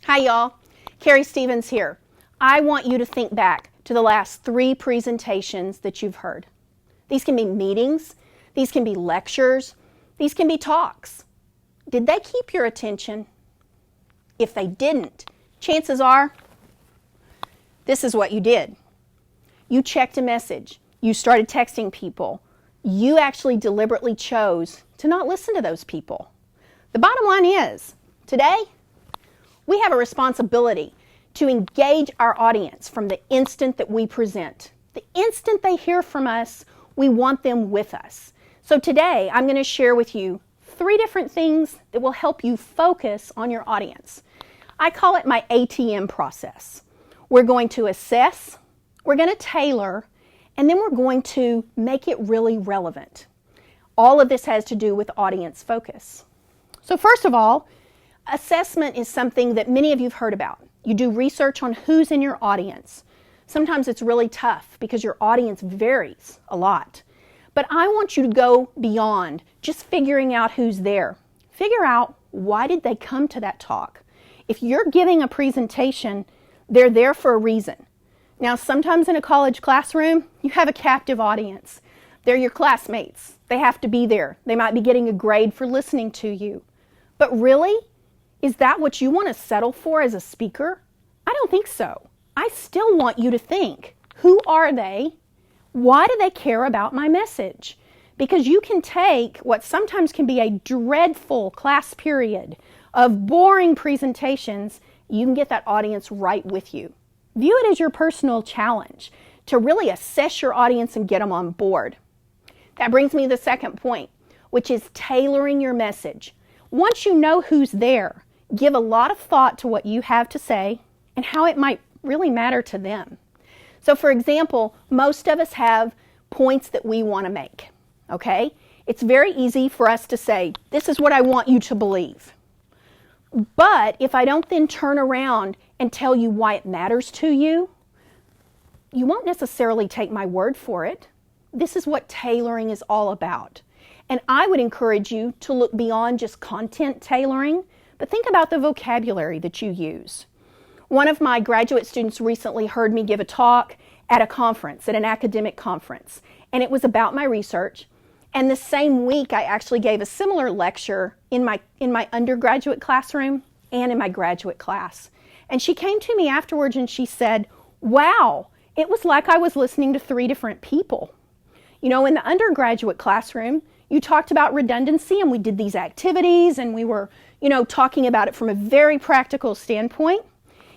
Hi y'all, Carrie Stevens here. I want you to think back to the last 3 presentations that you've heard. These can be meetings, these can be lectures, these can be talks. Did they keep your attention? If they didn't, chances are this is what you did. You checked a message, you started texting people, you actually deliberately chose to not listen to those people. The bottom line is, today, we have a responsibility to engage our audience from the instant that we present. The instant they hear from us, we want them with us. So today, I'm going to share with you 3 different things that will help you focus on your audience. I call it my ATM process. We're going to assess, we're going to tailor, and then we're going to make it really relevant. All of this has to do with audience focus. So first of all, assessment is something that many of you have heard about. You do research on who's in your audience. Sometimes it's really tough because your audience varies a lot. But I want you to go beyond just figuring out who's there. Figure out, why did they come to that talk? If you're giving a presentation, they're there for a reason. Now, sometimes in a college classroom, you have a captive audience. They're your classmates. They have to be there. They might be getting a grade for listening to you. But really, is that what you want to settle for as a speaker? I don't think so. I still want you to think, who are they? Why do they care about my message? Because you can take what sometimes can be a dreadful class period of boring presentations, you can get that audience right with you. View it as your personal challenge to really assess your audience and get them on board. That brings me to the second point, which is tailoring your message. Once you know who's there, give a lot of thought to what you have to say and how it might really matter to them. So for example, most of us have points that we want to make, okay? It's very easy for us to say, this is what I want you to believe. But if I don't then turn around and tell you why it matters to you, you won't necessarily take my word for it. This is what tailoring is all about. And I would encourage you to look beyond just content tailoring, but think about the vocabulary that you use. One of my graduate students recently heard me give a talk at a conference, at an academic conference, and it was about my research. And the same week, I actually gave a similar lecture in my undergraduate classroom and in my graduate class. And she came to me afterwards and she said, wow, it was like I was listening to 3 different people. You know, in the undergraduate classroom, you talked about redundancy and we did these activities and we were, talking about it from a very practical standpoint.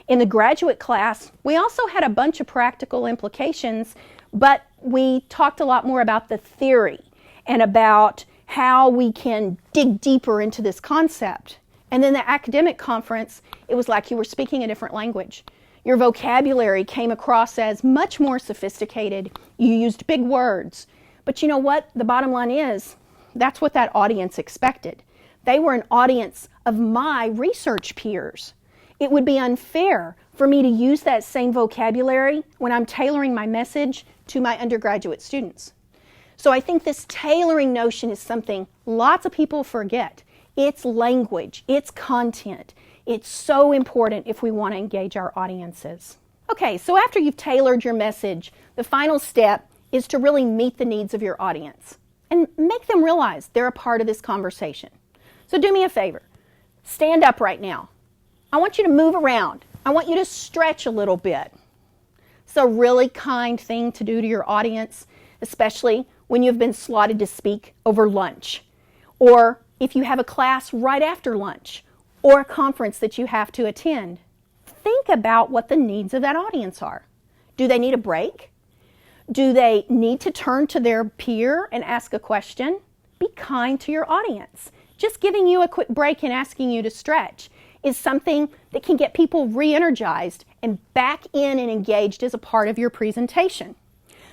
In the graduate class, we also had a bunch of practical implications, but we talked a lot more about the theory and about how we can dig deeper into this concept. And then the academic conference, it was like you were speaking a different language. Your vocabulary came across as much more sophisticated. You used big words. But you know what? The bottom line is, that's what that audience expected. They were an audience of my research peers. It would be unfair for me to use that same vocabulary when I'm tailoring my message to my undergraduate students. So I think this tailoring notion is something lots of people forget. It's language, it's content. It's so important if we want to engage our audiences. Okay, so after you've tailored your message, the final step is to really meet the needs of your audience and make them realize they're a part of this conversation. So do me a favor, stand up right now. I want you to move around. I want you to stretch a little bit. It's a really kind thing to do to your audience, especially when you've been slotted to speak over lunch, or if you have a class right after lunch, or a conference that you have to attend. Think about what the needs of that audience are. Do they need a break? Do they need to turn to their peer and ask a question? Be kind to your audience. Just giving you a quick break and asking you to stretch is something that can get people re-energized and back in and engaged as a part of your presentation.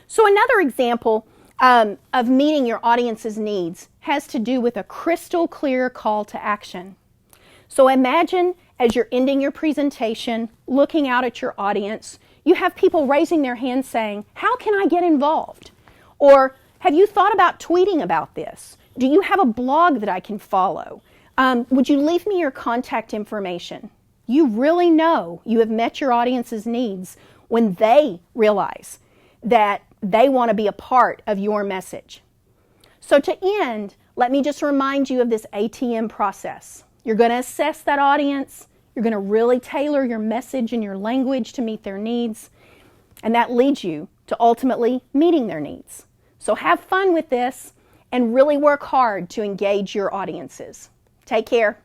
So another example of meeting your audience's needs has to do with a crystal clear call to action. So imagine as you're ending your presentation, looking out at your audience, you have people raising their hands saying, how can I get involved? Or have you thought about tweeting about this? Do you have a blog that I can follow? Would you leave me your contact information? You really know you have met your audience's needs when they realize that they want to be a part of your message. So to end, let me just remind you of this ATM process. You're going to assess that audience. You're going to really tailor your message and your language to meet their needs. And that leads you to ultimately meeting their needs. So have fun with this and really work hard to engage your audiences. Take care.